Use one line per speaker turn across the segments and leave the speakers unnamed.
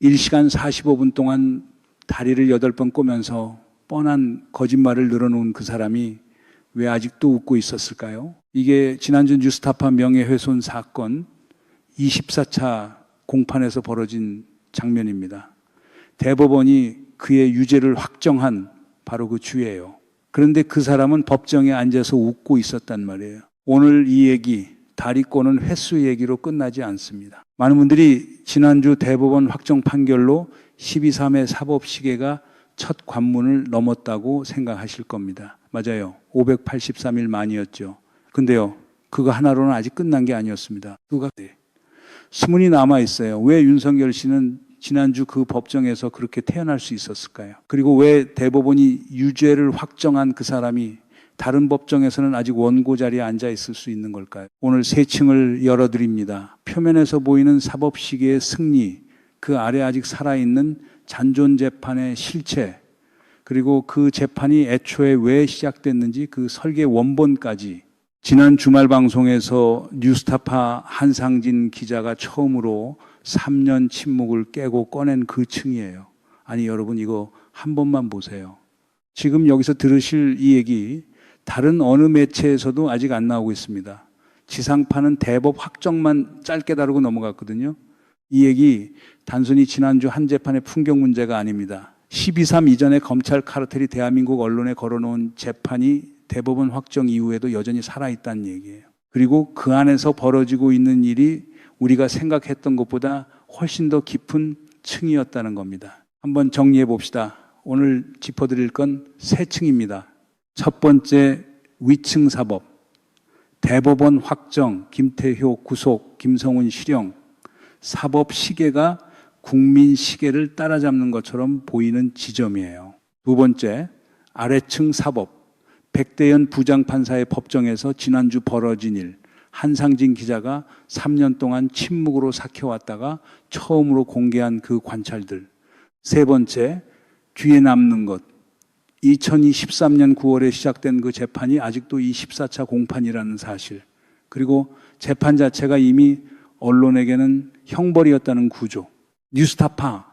1시간 45분 동안 다리를 8번 꼬면서 뻔한 거짓말을 늘어놓은 그 사람이 왜 아직도 웃고 있었을까요? 이게 지난주 뉴스타파 명예훼손 사건 24차 공판에서 벌어진 장면입니다. 대법원이 그의 유죄를 확정한 바로 그 주예요. 그런데 그 사람은 법정에 앉아서 웃고 있었단 말이에요. 오늘 이 얘기, 다리 꼬는 횟수 얘기로 끝나지 않습니다. 많은 분들이 지난주 대법원 확정 판결로 12.3의 사법시계가 첫 관문을 넘었다고 생각하실 겁니다. 맞아요. 583일 만이었죠. 근데요, 그거 하나로는 아직 끝난 게 아니었습니다. 그가 수문이 남아있어요. 왜 윤석열 씨는 지난주 그 법정에서 그렇게 태어날 수 있었을까요? 그리고 왜 대법원이 유죄를 확정한 그 사람이 다른 법정에서는 아직 원고 자리에 앉아 있을 수 있는 걸까요? 오늘 세 층을 열어드립니다. 표면에서 보이는 사법시계의 승리, 그 아래 아직 살아있는 잔존재판의 실체, 그리고 그 재판이 애초에 왜 시작됐는지 그 설계 원본까지 지난 주말 방송에서 뉴스타파 한상진 기자가 처음으로 3년 침묵을 깨고 꺼낸 그 층이에요. 아니 여러분 이거 한 번만 보세요. 지금 여기서 들으실 이 얘기 다른 어느 매체에서도 아직 안 나오고 있습니다. 지상파는 대법 확정만 짧게 다루고 넘어갔거든요. 이 얘기 단순히 지난주 한 재판의 풍경 문제가 아닙니다. 12.3 이전에 검찰 카르텔이 대한민국 언론에 걸어놓은 재판이 대법원 확정 이후에도 여전히 살아있다는 얘기예요. 그리고 그 안에서 벌어지고 있는 일이 우리가 생각했던 것보다 훨씬 더 깊은 층이었다는 겁니다. 한번 정리해 봅시다. 오늘 짚어드릴 건 세 층입니다. 첫 번째 위층 사법, 대법원 확정, 김태효 구속, 김성훈 실형, 사법 시계가 국민 시계를 따라잡는 것처럼 보이는 지점이에요. 두 번째 아래층 사법, 백대현 부장판사의 법정에서 지난주 벌어진 일, 한상진 기자가 3년 동안 침묵으로 삭혀왔다가 처음으로 공개한 그 관찰들. 세 번째 뒤에 남는 것, 2023년 9월에 시작된 그 재판이 아직도 이 14차 공판이라는 사실, 그리고 재판 자체가 이미 언론에게는 형벌이었다는 구조. 뉴스타파,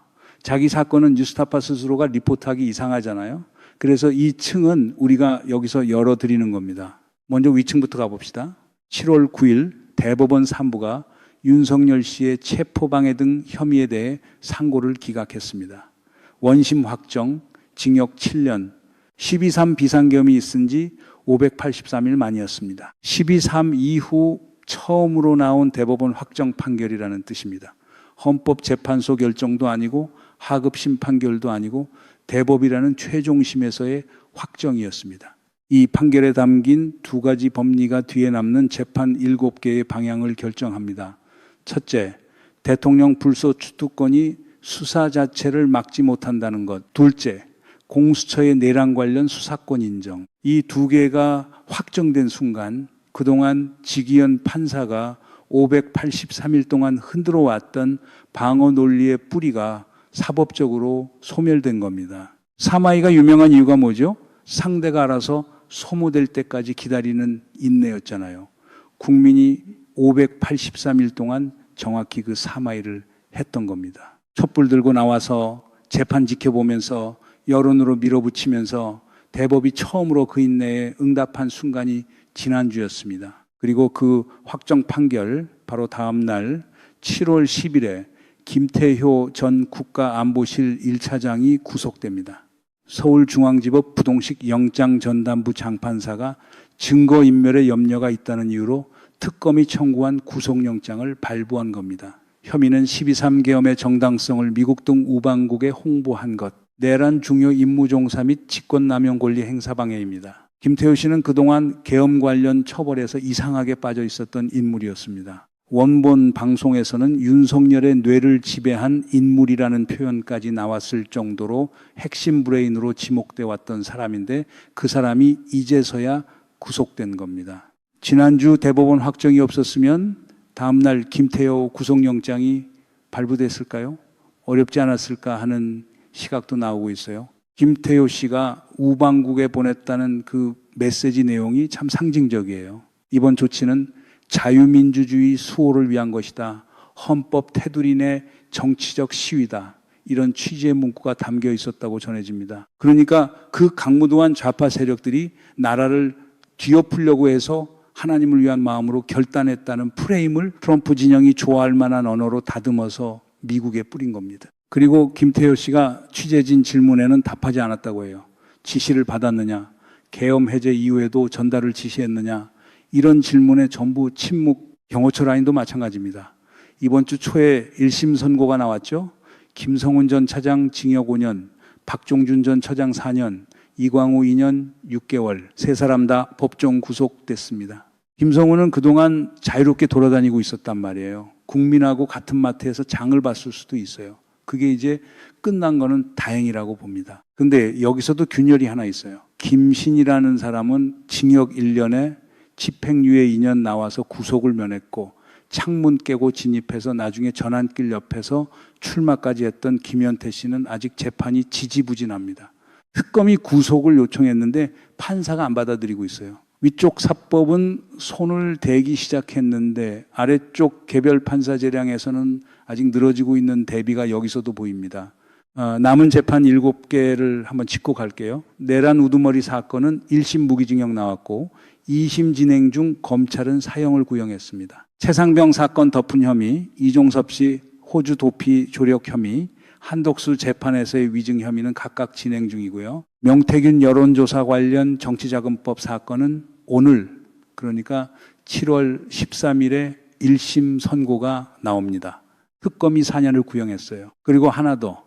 자기 사건은 뉴스타파 스스로가 리포트하기 이상하잖아요. 그래서 이 층은 우리가 여기서 열어드리는 겁니다. 먼저 위층부터 가봅시다. 7월 9일 대법원 3부가 윤석열 씨의 체포방해 등 혐의에 대해 상고를 기각했습니다. 원심 확정, 징역 7년, 12.3 비상계엄이 있은 지 583일 만이었습니다. 12.3 이후 처음으로 나온 대법원 확정 판결이라는 뜻입니다. 헌법재판소 결정도 아니고 하급 심판결도 아니고 대법이라는 최종심에서의 확정이었습니다. 이 판결에 담긴 두 가지 법리가 뒤에 남는 재판 7개의 방향을 결정합니다. 첫째, 대통령 불소추특권이 수사 자체를 막지 못한다는 것. 둘째, 공수처의 내란 관련 수사권 인정. 이 두 개가 확정된 순간 그동안 지기현 판사가 583일 동안 흔들어 왔던 방어 논리의 뿌리가 사법적으로 소멸된 겁니다. 사마이가 유명한 이유가 뭐죠? 상대가 알아서 소모될 때까지 기다리는 인내였잖아요. 국민이 583일 동안 정확히 그 사마이를 했던 겁니다. 촛불 들고 나와서 재판 지켜보면서 여론으로 밀어붙이면서 대법이 처음으로 그 인내에 응답한 순간이 지난주였습니다. 그리고 그 확정 판결 바로 다음 날 7월 10일에 김태효 전 국가안보실 1차장이 구속됩니다. 서울중앙지법 부동식 영장전담부 장판사가 증거인멸에 염려가 있다는 이유로 특검이 청구한 구속영장을 발부한 겁니다. 혐의는 12.3 계엄의 정당성을 미국 등 우방국에 홍보한 것, 내란 중요 임무 종사 및 직권남용 권리 행사 방해입니다. 김태효 씨는 그동안 계엄 관련 처벌에서 이상하게 빠져 있었던 인물이었습니다. 원본 방송에서는 윤석열의 뇌를 지배한 인물이라는 표현까지 나왔을 정도로 핵심 브레인으로 지목돼 왔던 사람인데 그 사람이 이제서야 구속된 겁니다. 지난주 대법원 확정이 없었으면 다음 날 김태효 구속영장이 발부됐을까요? 어렵지 않았을까 하는 시각도 나오고 있어요. 김태효 씨가 우방국에 보냈다는 그 메시지 내용이 참 상징적이에요. 이번 조치는 자유민주주의 수호를 위한 것이다. 헌법 테두리 내 정치적 시위다. 이런 취지의 문구가 담겨 있었다고 전해집니다. 그러니까 그 강무도한 좌파 세력들이 나라를 뒤엎으려고 해서 하나님을 위한 마음으로 결단했다는 프레임을 트럼프 진영이 좋아할 만한 언어로 다듬어서 미국에 뿌린 겁니다. 그리고 김태효 씨가 취재진 질문에는 답하지 않았다고 해요. 지시를 받았느냐, 계엄 해제 이후에도 전달을 지시했느냐, 이런 질문에 전부 침묵. 경호처 라인도 마찬가지입니다. 이번 주 초에 1심 선고가 나왔죠. 김성훈 전 차장 징역 5년, 박종준 전 처장 4년, 이광우 2년 6개월, 세 사람 다 법정 구속됐습니다. 김성훈은 그동안 자유롭게 돌아다니고 있었단 말이에요. 국민하고 같은 마트에서 장을 봤을 수도 있어요. 그게 이제 끝난 거는 다행이라고 봅니다. 근데 여기서도 균열이 하나 있어요. 김신이라는 사람은 징역 1년에 집행유예 2년 나와서 구속을 면했고, 창문 깨고 진입해서 나중에 전환길 옆에서 출마까지 했던 김현태 씨는 아직 재판이 지지부진합니다. 특검이 구속을 요청했는데 판사가 안 받아들이고 있어요. 위쪽 사법은 손을 대기 시작했는데 아래쪽 개별 판사 재량에서는 아직 늘어지고 있는 대비가 여기서도 보입니다. 남은 재판 7개를 한번 짚고 갈게요. 내란 우두머리 사건은 1심 무기징역 나왔고 2심 진행 중 검찰은 사형을 구형했습니다. 최상병 사건 덮은 혐의, 이종섭 씨 호주 도피 조력 혐의, 한독수 재판에서의 위증 혐의는 각각 진행 중이고요. 명태균 여론조사 관련 정치자금법 사건은 오늘, 그러니까 7월 13일에 1심 선고가 나옵니다. 특검이 4년을 구형했어요. 그리고 하나 더,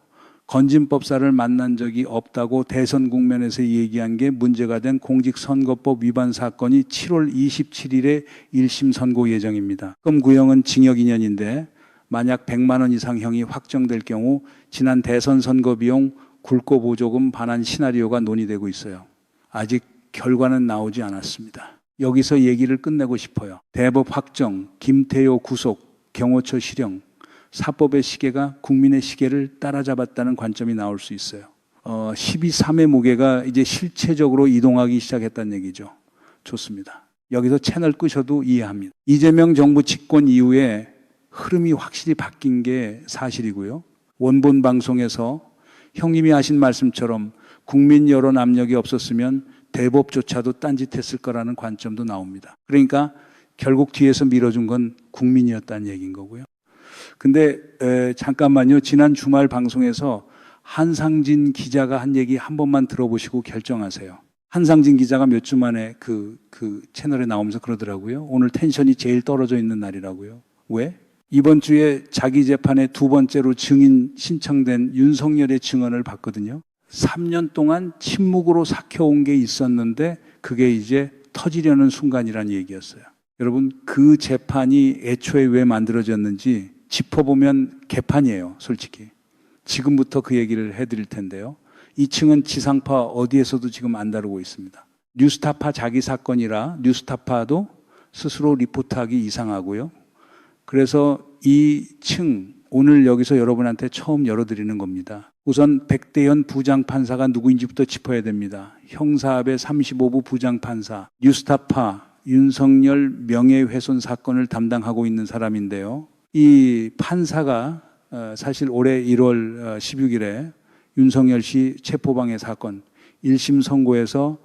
건진법사를 만난 적이 없다고 대선 국면에서 얘기한 게 문제가 된 공직선거법 위반 사건이 7월 27일에 1심 선고 예정입니다. 특검 구형은 징역 2년인데 만약 100만 원 이상 형이 확정될 경우 지난 대선 선거 비용 굴고 보조금 반환 시나리오가 논의되고 있어요. 아직 결과는 나오지 않았습니다. 여기서 얘기를 끝내고 싶어요. 대법 확정, 김태효 구속, 경호처 실형, 사법의 시계가 국민의 시계를 따라잡았다는 관점이 나올 수 있어요. 12.3의 무게가 이제 실체적으로 이동하기 시작했다는 얘기죠. 좋습니다. 여기서 채널 끄셔도 이해합니다. 이재명 정부 집권 이후에 흐름이 확실히 바뀐 게 사실이고요. 원본 방송에서 형님이 하신 말씀처럼 국민 여론 압력이 없었으면 대법조차도 딴짓했을 거라는 관점도 나옵니다. 그러니까 결국 뒤에서 밀어준 건 국민이었다는 얘기인 거고요. 근데 잠깐만요. 지난 주말 방송에서 한상진 기자가 한 얘기 한 번만 들어보시고 결정하세요. 한상진 기자가 몇 주 만에 그 채널에 나오면서 그러더라고요. 오늘 텐션이 제일 떨어져 있는 날이라고요. 왜? 이번 주에 자기 재판에 두 번째로 증인 신청된 윤석열의 증언을 봤거든요. 3년 동안 침묵으로 삭혀온 게 있었는데 그게 이제 터지려는 순간이라는 얘기였어요. 여러분, 그 재판이 애초에 왜 만들어졌는지 짚어보면 개판이에요, 솔직히. 지금부터 그 얘기를 해드릴 텐데요. 이 층은 지상파 어디에서도 지금 안 다루고 있습니다. 뉴스타파 자기 사건이라 뉴스타파도 스스로 리포트하기 이상하고요. 그래서 이 층, 오늘 여기서 여러분한테 처음 열어드리는 겁니다. 우선 백대현 부장판사가 누구인지부터 짚어야 됩니다. 형사합의 35부 부장판사, 뉴스타파 윤석열 명예훼손 사건을 담당하고 있는 사람인데요. 이 판사가 사실 올해 1월 16일에 윤석열 씨 체포방해 사건 1심 선고에서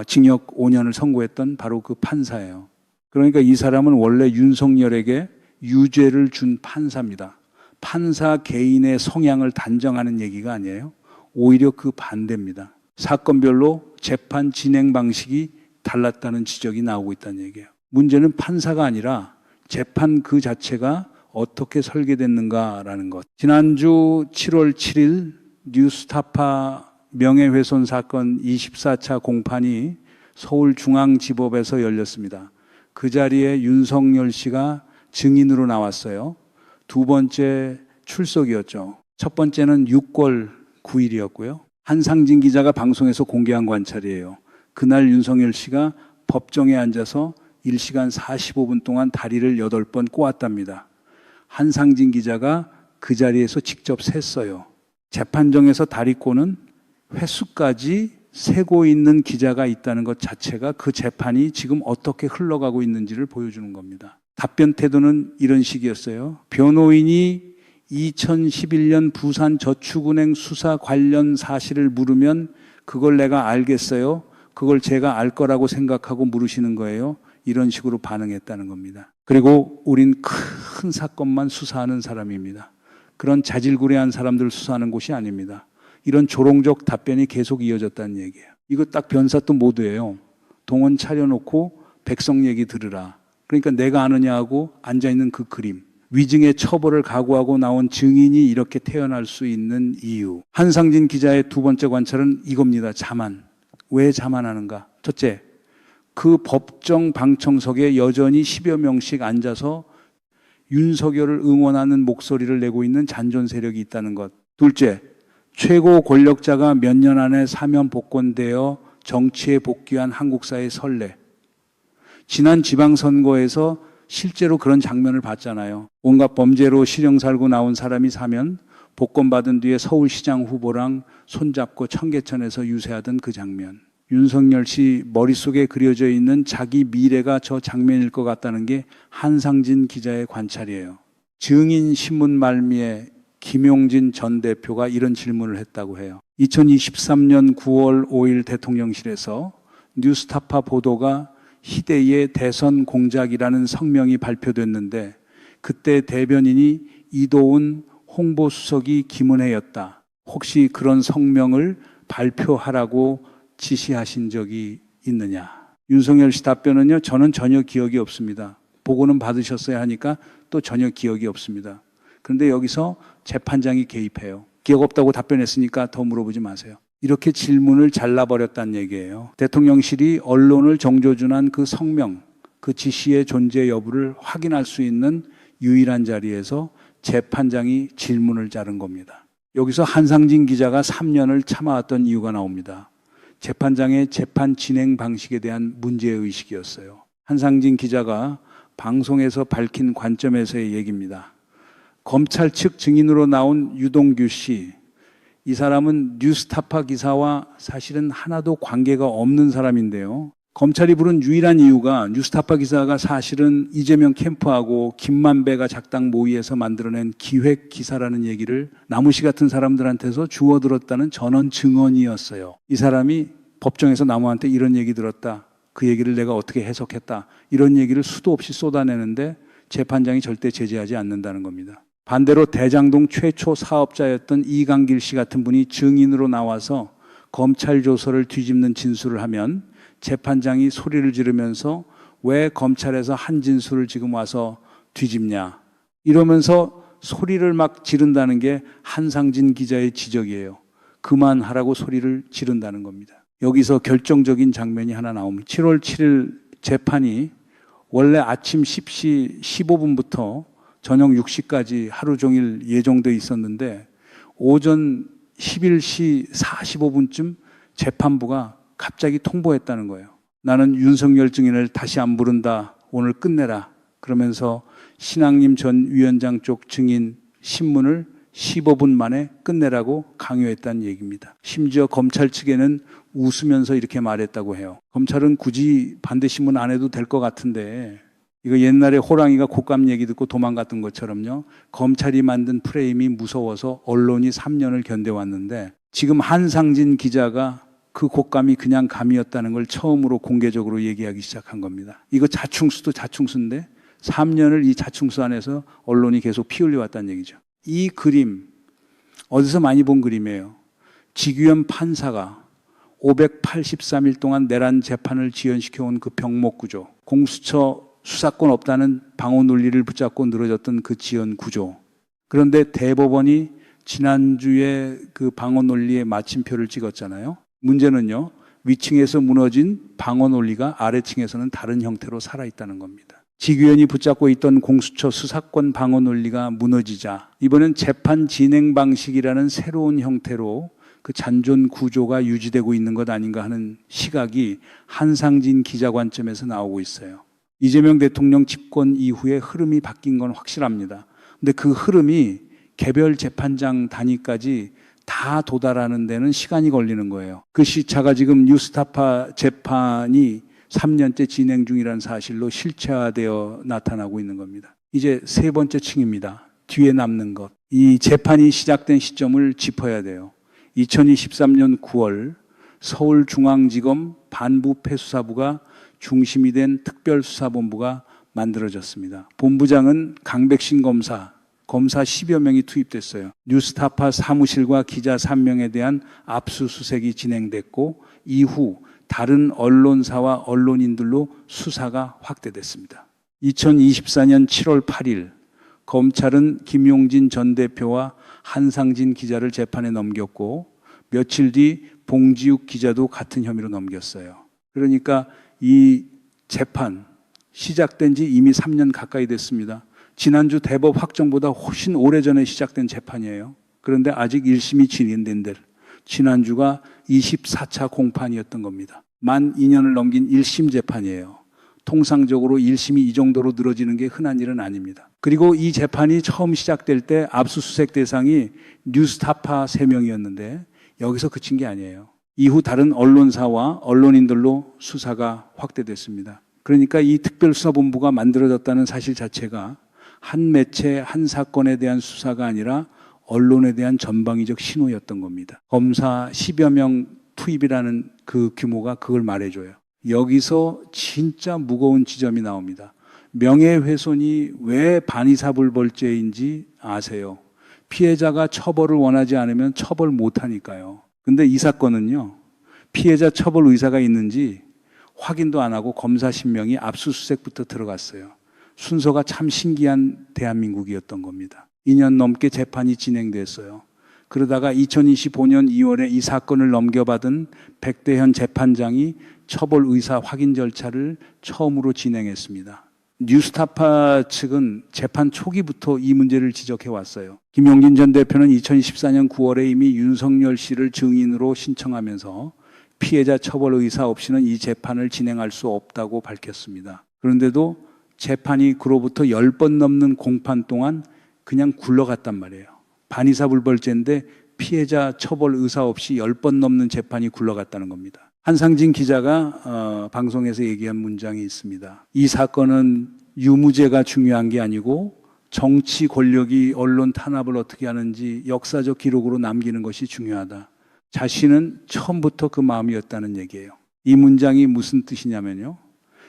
징역 5년을 선고했던 바로 그 판사예요. 그러니까 이 사람은 원래 윤석열에게 유죄를 준 판사입니다. 판사 개인의 성향을 단정하는 얘기가 아니에요. 오히려 그 반대입니다. 사건별로 재판 진행 방식이 달랐다는 지적이 나오고 있다는 얘기예요. 문제는 판사가 아니라 재판 그 자체가 어떻게 설계됐는가라는 것. 지난주 7월 7일 뉴스타파 명예훼손 사건 24차 공판이 서울중앙지법에서 열렸습니다. 그 자리에 윤석열 씨가 증인으로 나왔어요. 두 번째 출석이었죠. 첫 번째는 6월 9일이었고요. 한상진 기자가 방송에서 공개한 관찰이에요. 그날 윤석열 씨가 법정에 앉아서 1시간 45분 동안 다리를 8번 꼬았답니다. 한상진 기자가 그 자리에서 직접 셌어요. 재판정에서 다리 꼬는 횟수까지 세고 있는 기자가 있다는 것 자체가 그 재판이 지금 어떻게 흘러가고 있는지를 보여주는 겁니다. 답변 태도는 이런 식이었어요. 변호인이 2011년 부산저축은행 수사 관련 사실을 물으면 그걸 내가 알겠어요? 그걸 제가 알 거라고 생각하고 물으시는 거예요? 이런 식으로 반응했다는 겁니다. 그리고 우린 큰 사건만 수사하는 사람입니다. 그런 자질구레한 사람들 수사하는 곳이 아닙니다. 이런 조롱적 답변이 계속 이어졌다는 얘기예요. 이거 딱 변사또 모드예요. 동원 차려놓고 백성 얘기 들으라. 그러니까 내가 아느냐 하고 앉아있는 그 그림. 위증의 처벌을 각오하고 나온 증인이 이렇게 태어날 수 있는 이유. 한상진 기자의 두 번째 관찰은 이겁니다. 자만. 왜 자만하는가? 첫째, 그 법정 방청석에 여전히 10여 명씩 앉아서 윤석열을 응원하는 목소리를 내고 있는 잔존 세력이 있다는 것. 둘째, 최고 권력자가 몇 년 안에 사면 복권되어 정치에 복귀한 한국사의 선례. 지난 지방선거에서 실제로 그런 장면을 봤잖아요. 온갖 범죄로 실형 살고 나온 사람이 사면 복권 받은 뒤에 서울시장 후보랑 손잡고 청계천에서 유세하던 그 장면. 윤석열 씨 머릿속에 그려져 있는 자기 미래가 저 장면일 것 같다는 게 한상진 기자의 관찰이에요. 증인 신문 말미에 김용진 전 대표가 이런 질문을 했다고 해요. 2023년 9월 5일 대통령실에서 뉴스타파 보도가 희대의 대선 공작이라는 성명이 발표됐는데 그때 대변인이 이도훈 홍보수석이 김은혜였다. 혹시 그런 성명을 발표하라고 지시하신 적이 있느냐? 윤석열 씨 답변은요. 저는 전혀 기억이 없습니다. 보고는 받으셨어야 하니까 또 전혀 기억이 없습니다. 그런데 여기서 재판장이 개입해요. 기억 없다고 답변했으니까 더 물어보지 마세요. 이렇게 질문을 잘라버렸다는 얘기예요. 대통령실이 언론을 정조준한 그 성명, 그 지시의 존재 여부를 확인할 수 있는 유일한 자리에서 재판장이 질문을 자른 겁니다. 여기서 한상진 기자가 3년을 참아왔던 이유가 나옵니다. 재판장의 재판 진행 방식에 대한 문제의식이었어요. 한상진 기자가 방송에서 밝힌 관점에서의 얘기입니다. 검찰 측 증인으로 나온 유동규 씨, 이 사람은 뉴스타파 기사와 사실은 하나도 관계가 없는 사람인데요. 검찰이 부른 유일한 이유가 뉴스타파 기사가 사실은 이재명 캠프하고 김만배가 작당 모의에서 만들어낸 기획 기사라는 얘기를 나무씨 같은 사람들한테서 주워들었다는 전원 증언이었어요. 이 사람이 법정에서 나무한테 이런 얘기 들었다. 그 얘기를 내가 어떻게 해석했다. 이런 얘기를 수도 없이 쏟아내는데 재판장이 절대 제재하지 않는다는 겁니다. 반대로 대장동 최초 사업자였던 이강길 씨 같은 분이 증인으로 나와서 검찰 조서를 뒤집는 진술을 하면 재판장이 소리를 지르면서 왜 검찰에서 한 진술을 지금 와서 뒤집냐 이러면서 소리를 막 지른다는 게 한상진 기자의 지적이에요. 그만하라고 소리를 지른다는 겁니다. 여기서 결정적인 장면이 하나 나옵니다. 7월 7일 재판이 원래 아침 10시 15분부터 저녁 6시까지 하루 종일 예정돼 있었는데 오전 11시 45분쯤 재판부가 갑자기 통보했다는 거예요. 나는 윤석열 증인을 다시 안 부른다. 오늘 끝내라. 그러면서 신앙림 전 위원장 쪽 증인 신문을 15분 만에 끝내라고 강요했다는 얘기입니다. 심지어 검찰 측에는 웃으면서 이렇게 말했다고 해요. 검찰은 굳이 반대 신문 안 해도 될 것 같은데 이거 옛날에 호랑이가 곶감 얘기 듣고 도망갔던 것처럼요. 검찰이 만든 프레임이 무서워서 언론이 3년을 견뎌왔는데 지금 한상진 기자가 그 곶감이 그냥 감이었다는 걸 처음으로 공개적으로 얘기하기 시작한 겁니다. 이거 자충수도 자충수인데 3년을 이 자충수 안에서 언론이 계속 피 흘려왔다는 얘기죠. 이 그림 어디서 많이 본 그림이에요. 지규현 판사가 583일 동안 내란 재판을 지연시켜온 그 병목구조, 공수처 수사권 없다는 방어 논리를 붙잡고 늘어졌던 그 지연 구조. 그런데 대법원이 지난주에 그 방어 논리에 마침표를 찍었잖아요. 문제는요, 위층에서 무너진 방어 논리가 아래층에서는 다른 형태로 살아있다는 겁니다. 지규현이 붙잡고 있던 공수처 수사권 방어 논리가 무너지자 이번엔 재판 진행 방식이라는 새로운 형태로 그 잔존 구조가 유지되고 있는 것 아닌가 하는 시각이 한상진 기자 관점에서 나오고 있어요. 이재명 대통령 집권 이후에 흐름이 바뀐 건 확실합니다. 근데 그 흐름이 개별 재판장 단위까지 다 도달하는 데는 시간이 걸리는 거예요. 그 시차가 지금 뉴스타파 재판이 3년째 진행 중이라는 사실로 실체화되어 나타나고 있는 겁니다. 이제 세 번째 층입니다. 뒤에 남는 것. 이 재판이 시작된 시점을 짚어야 돼요. 2023년 9월 서울중앙지검 반부패수사부가 중심이 된 특별수사본부가 만들어졌습니다. 본부장은 강백신 검사 10여 명이 투입됐어요. 뉴스타파 사무실과 기자 3명에 대한 압수수색이 진행됐고 이후 다른 언론사와 언론인들로 수사가 확대됐습니다. 2024년 7월 8일 검찰은 김용진 전 대표와 한상진 기자를 재판에 넘겼고 며칠 뒤 봉지욱 기자도 같은 혐의로 넘겼어요. 그러니까 이 재판 시작된 지 이미 3년 가까이 됐습니다. 지난주 대법 확정보다 훨씬 오래전에 시작된 재판이에요. 그런데 아직 1심이 진행된 데 지난주가 24차 공판이었던 겁니다. 만 2년을 넘긴 1심 재판이에요. 통상적으로 1심이 이 정도로 늘어지는 게 흔한 일은 아닙니다. 그리고 이 재판이 처음 시작될 때 압수수색 대상이 뉴스타파 3명이었는데 여기서 그친 게 아니에요. 이후 다른 언론사와 언론인들로 수사가 확대됐습니다. 그러니까 이 특별수사본부가 만들어졌다는 사실 자체가 한 매체, 한 사건에 대한 수사가 아니라 언론에 대한 전방위적 신호였던 겁니다. 검사 10여 명 투입이라는 그 규모가 그걸 말해줘요. 여기서 진짜 무거운 지점이 나옵니다. 명예훼손이 왜 반의사불벌죄인지 아세요? 피해자가 처벌을 원하지 않으면 처벌 못하니까요. 근데 이 사건은요, 피해자 처벌 의사가 있는지 확인도 안 하고 검사 신명이 압수수색부터 들어갔어요. 순서가 참 신기한 대한민국이었던 겁니다. 2년 넘게 재판이 진행됐어요. 그러다가 2025년 2월에 이 사건을 넘겨받은 백대현 재판장이 처벌 의사 확인 절차를 처음으로 진행했습니다. 뉴스타파 측은 재판 초기부터 이 문제를 지적해 왔어요. 김용진 전 대표는 2014년 9월에 이미 윤석열 씨를 증인으로 신청하면서 피해자 처벌 의사 없이는 이 재판을 진행할 수 없다고 밝혔습니다. 그런데도 재판이 그로부터 10번 넘는 공판 동안 그냥 굴러갔단 말이에요. 반의사불벌죄인데 피해자 처벌 의사 없이 10번 넘는 재판이 굴러갔다는 겁니다. 한상진 기자가 방송에서 얘기한 문장이 있습니다. 이 사건은 유무죄가 중요한 게 아니고 정치 권력이 언론 탄압을 어떻게 하는지 역사적 기록으로 남기는 것이 중요하다. 자신은 처음부터 그 마음이었다는 얘기예요. 이 문장이 무슨 뜻이냐면요.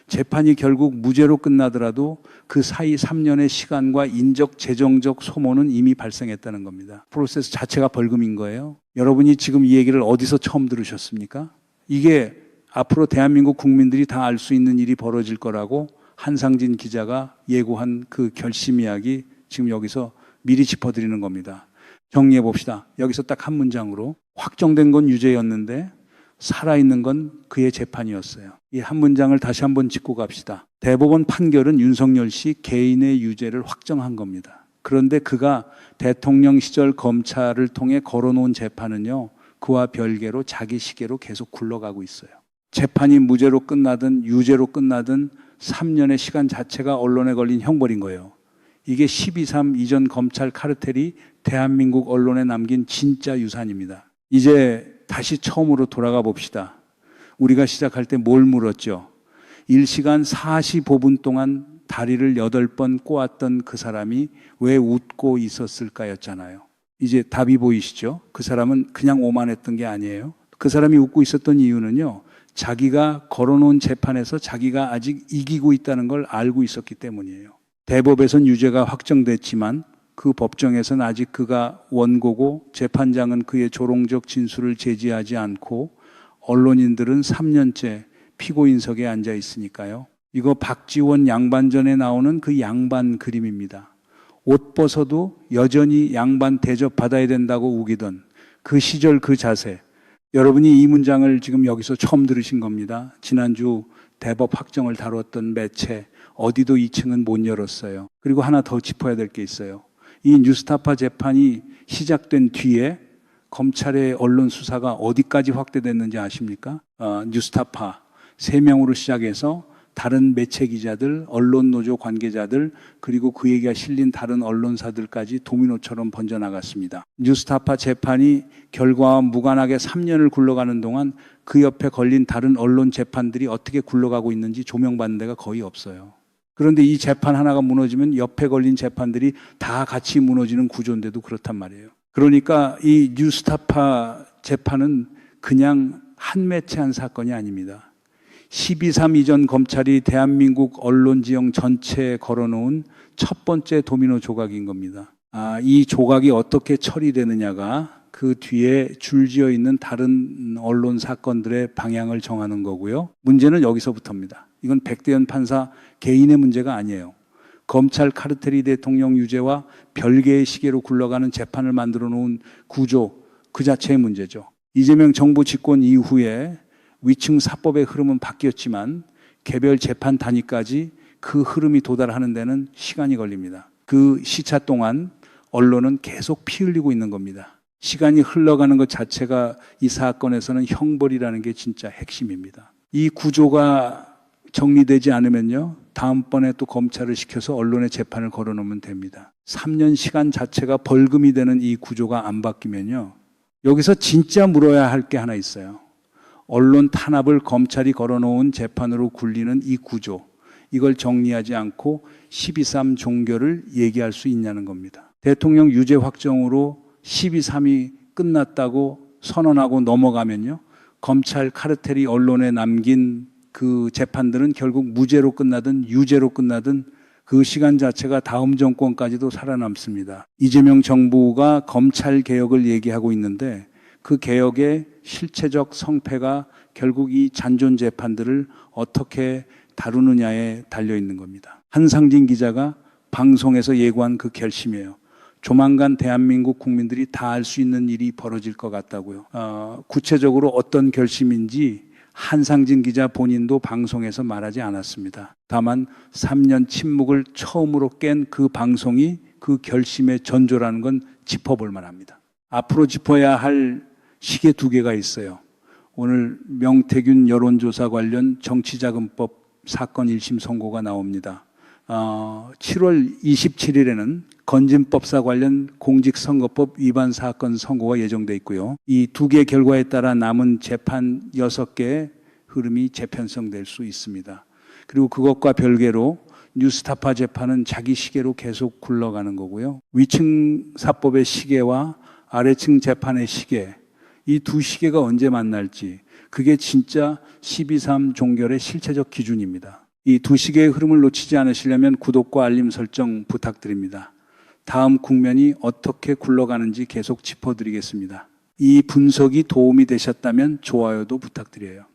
재판이 결국 무죄로 끝나더라도 그 사이 3년의 시간과 인적, 재정적 소모는 이미 발생했다는 겁니다. 프로세스 자체가 벌금인 거예요. 여러분이 지금 이 얘기를 어디서 처음 들으셨습니까? 이게 앞으로 대한민국 국민들이 다 알 수 있는 일이 벌어질 거라고 한상진 기자가 예고한 그 결심 이야기 지금 여기서 미리 짚어드리는 겁니다. 정리해 봅시다. 여기서 딱 한 문장으로 확정된 건 유죄였는데 살아있는 건 그의 재판이었어요. 이 한 문장을 다시 한번 짚고 갑시다. 대법원 판결은 윤석열 씨 개인의 유죄를 확정한 겁니다. 그런데 그가 대통령 시절 검찰을 통해 걸어놓은 재판은요, 그와 별개로 자기 시계로 계속 굴러가고 있어요. 재판이 무죄로 끝나든 유죄로 끝나든 3년의 시간 자체가 언론에 걸린 형벌인 거예요. 이게 12.3 이전 검찰 카르텔이 대한민국 언론에 남긴 진짜 유산입니다. 이제 다시 처음으로 돌아가 봅시다. 우리가 시작할 때 뭘 물었죠? 1시간 45분 동안 다리를 8번 꼬았던 그 사람이 왜 웃고 있었을까였잖아요. 이제 답이 보이시죠? 그 사람은 그냥 오만했던 게 아니에요. 그 사람이 웃고 있었던 이유는요, 자기가 걸어놓은 재판에서 자기가 아직 이기고 있다는 걸 알고 있었기 때문이에요. 대법에선 유죄가 확정됐지만 그 법정에서는 아직 그가 원고고 재판장은 그의 조롱적 진술을 제지하지 않고 언론인들은 3년째 피고인석에 앉아 있으니까요. 이거 박지원 양반전에 나오는 그 양반 그림입니다. 옷 벗어도 여전히 양반 대접 받아야 된다고 우기던 그 시절 그 자세. 여러분이 이 문장을 지금 여기서 처음 들으신 겁니다. 지난주 대법 확정을 다뤘던 매체 어디도 2층은 못 열었어요. 그리고 하나 더 짚어야 될 게 있어요. 이 뉴스타파 재판이 시작된 뒤에 검찰의 언론 수사가 어디까지 확대됐는지 아십니까? 뉴스타파 3명으로 시작해서 다른 매체 기자들, 언론 노조 관계자들, 그리고 그 얘기가 실린 다른 언론사들까지 도미노처럼 번져나갔습니다. 뉴스타파 재판이 결과와 무관하게 3년을 굴러가는 동안 그 옆에 걸린 다른 언론 재판들이 어떻게 굴러가고 있는지 조명받는 데가 거의 없어요. 그런데 이 재판 하나가 무너지면 옆에 걸린 재판들이 다 같이 무너지는 구조인데도 그렇단 말이에요. 그러니까 이 뉴스타파 재판은 그냥 한 매체한 사건이 아닙니다. 12.3 이전 검찰이 대한민국 언론 지형 전체에 걸어놓은 첫 번째 도미노 조각인 겁니다. 이 조각이 어떻게 처리되느냐가 그 뒤에 줄지어 있는 다른 언론 사건들의 방향을 정하는 거고요. 문제는 여기서부터입니다. 이건 백대현 판사 개인의 문제가 아니에요. 검찰 카르텔이 대통령 유죄와 별개의 시계로 굴러가는 재판을 만들어 놓은 구조 그 자체의 문제죠. 이재명 정부 집권 이후에 위층 사법의 흐름은 바뀌었지만 개별 재판 단위까지 그 흐름이 도달하는 데는 시간이 걸립니다. 그 시차 동안 언론은 계속 피 흘리고 있는 겁니다. 시간이 흘러가는 것 자체가 이 사건에서는 형벌이라는 게 진짜 핵심입니다. 이 구조가 정리되지 않으면요, 다음번에 또 검찰을 시켜서 언론에 재판을 걸어놓으면 됩니다. 3년 시간 자체가 벌금이 되는 이 구조가 안 바뀌면요, 여기서 진짜 물어야 할 게 하나 있어요. 언론 탄압을 검찰이 걸어놓은 재판으로 굴리는 이 구조, 이걸 정리하지 않고 12.3 종결을 얘기할 수 있냐는 겁니다. 대통령 유죄 확정으로 12.3이 끝났다고 선언하고 넘어가면요, 검찰 카르텔이 언론에 남긴 그 재판들은 결국 무죄로 끝나든 유죄로 끝나든 그 시간 자체가 다음 정권까지도 살아남습니다. 이재명 정부가 검찰 개혁을 얘기하고 있는데 그 개혁의 실체적 성패가 결국 이 잔존 재판들을 어떻게 다루느냐에 달려 있는 겁니다. 한상진 기자가 방송에서 예고한 그 결심이에요. 조만간 대한민국 국민들이 다 알 수 있는 일이 벌어질 것 같다고요. 구체적으로 어떤 결심인지 한상진 기자 본인도 방송에서 말하지 않았습니다. 다만 3년 침묵을 처음으로 깬 그 방송이 그 결심의 전조라는 건 짚어볼 만합니다. 앞으로 짚어야 할 시계 두 개가 있어요. 오늘 명태균 여론조사 관련 정치자금법 사건 1심 선고가 나옵니다. 7월 27일에는 건진법사 관련 공직선거법 위반 사건 선고가 예정돼 있고요. 이 두 개 결과에 따라 남은 재판 6개의 흐름이 재편성될 수 있습니다. 그리고 그것과 별개로 뉴스타파 재판은 자기 시계로 계속 굴러가는 거고요. 위층 사법의 시계와 아래층 재판의 시계, 이 두 시계가 언제 만날지, 그게 진짜 12.3 종결의 실체적 기준입니다. 이 두 시계의 흐름을 놓치지 않으시려면 구독과 알림 설정 부탁드립니다. 다음 국면이 어떻게 굴러가는지 계속 짚어드리겠습니다. 이 분석이 도움이 되셨다면 좋아요도 부탁드려요.